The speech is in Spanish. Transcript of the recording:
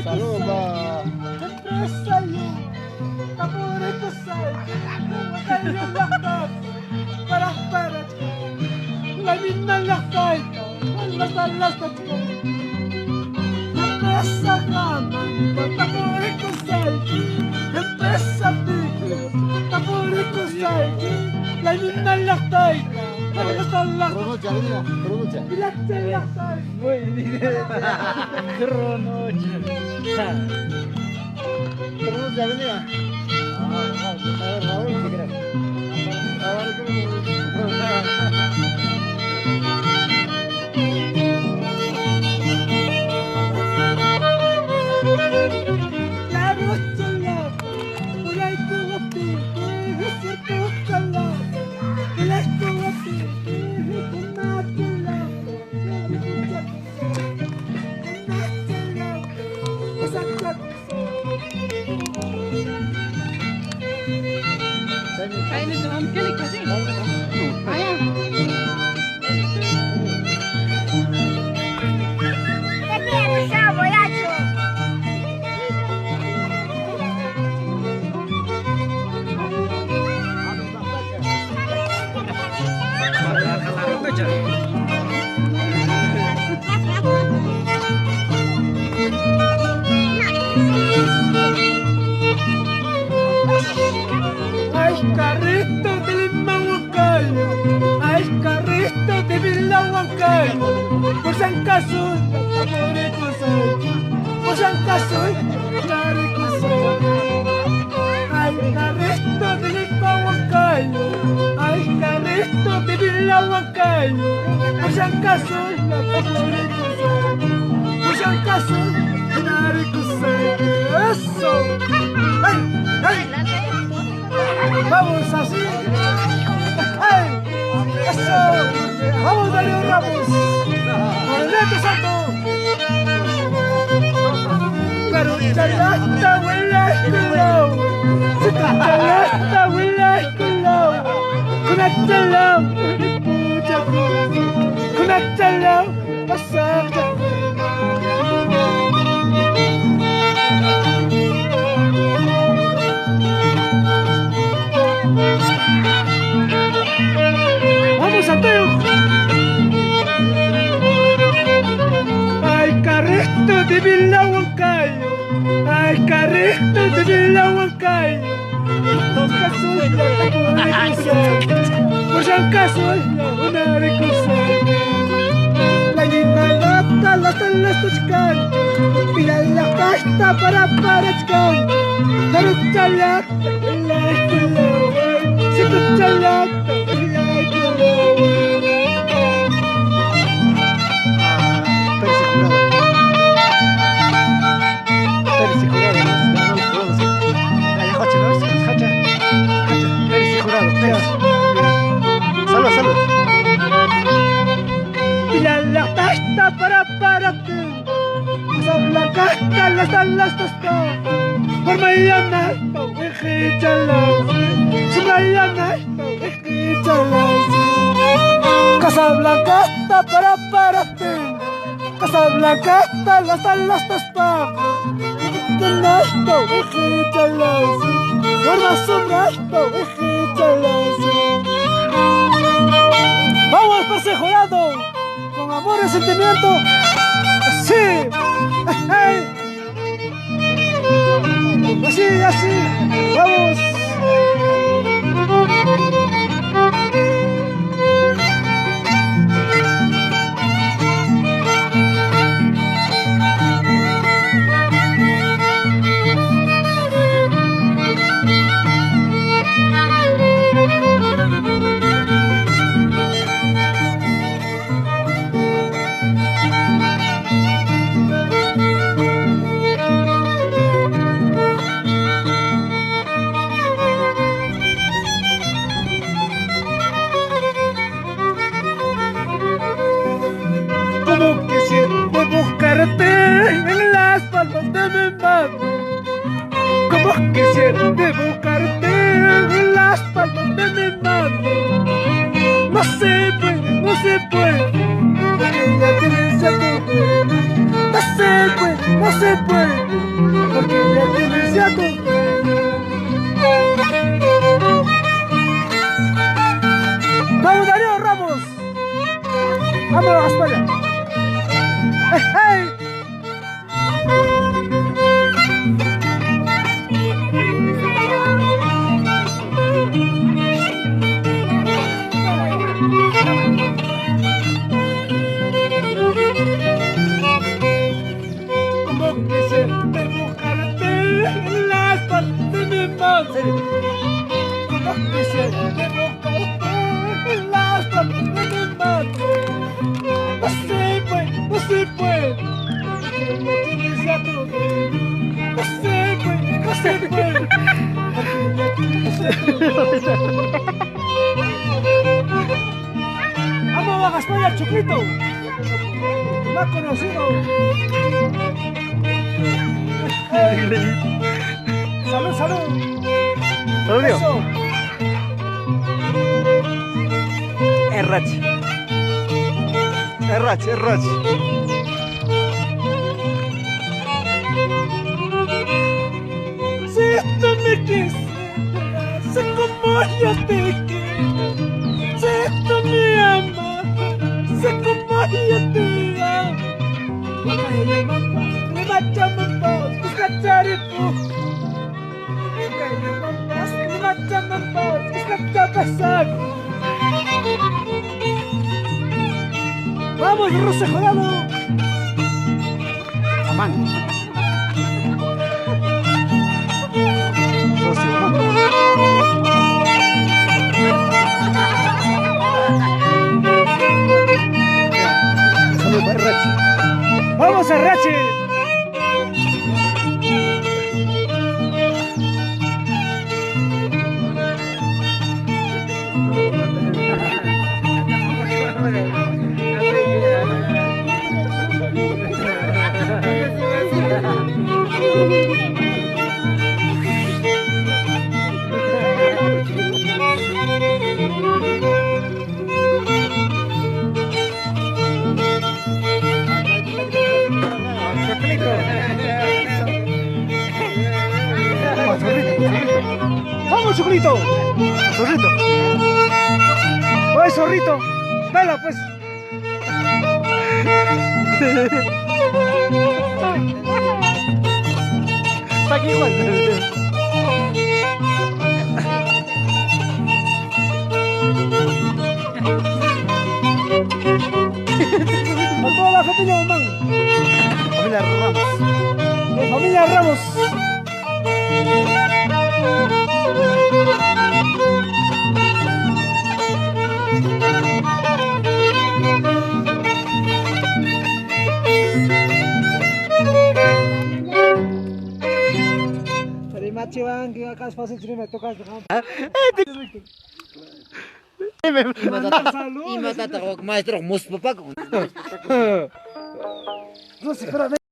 Saludos pa. Pronuncia, Lina, pronuncia. Pronuncia, Lina. A ver, Raúl, ¿qué crees? A ver, Ay, carrito de Lima Huancayo, ay, carrito de Villa Huancayo, por San Caso, por San Caso, ay, carrito de Lima Huancayo, ay, carrito de Villa Huancayo, por San Caso, por San Caso, eso, ay, ay. Vamos así. ¡Ay! ¡Eso! ¡Vamos, Darío Ramos! ¡Con el neto santo! Pero chalasta huele culao. Si tu chalasta huele culao. Con el chalao, pucha con el chalao, pasa. Ay, carrito de Villa Huancayo, ay, carrito de Villa Huancayo, dos casos por San Caso, una recursión. La linda lata, las tochican, pila la pasta para chican, pero chalata, la escuela, si tu chalata, la escuela. Salud, salud. Pila la pasta para ti, la casta, las tostadas, por mañana, échalas, su mañana, échalas. Casablanca para ti, Casablanca, las tostadas, tenasto, échalas, por más sombrasto, échalas. Vamos, persejorado, con amor y sentimiento, así, así, vamos. Como quisiera buscarte en las palmas de mi mano, como quisiera buscarte en las palmas de mi mano. No se puede, porque ya tienes a tu mujer. No se puede, Inmediato. Vamos, Darío Ramos. Vamos, España. ¡Hey! Como quisiera buscarte en las partes de mi madre. Como quisiera buscarte en las partes de mi madre. No se puede, no se puede. No tienes a todo. No se puede, no se puede. Vamos a España, Chuquito. Más conocido. Salud, salud. Salud, tío. Eso. Errach. Errach, errach. Si tú me quisieras, sé como yo te quiero. Si tú me amas, sé como yo te amo. Kaya mampas, lima mampas, busca caripu. Kaya mampas, lima mampas, busca pasar. Vamos, Ruso Jodado. Amán. Socio, amán. Salud, Errach. Vamos, Arrache. Vamos, Chuclito. Zorrito. Oye, zorrito. Vela, pues. Está aquí igual. A toda la familia Omán. Familia Ramos. De familia Ramos. Terima kasih, que acá es fácil, si me tocas. Ima tatakog maestro muspapak. No sé, espérame.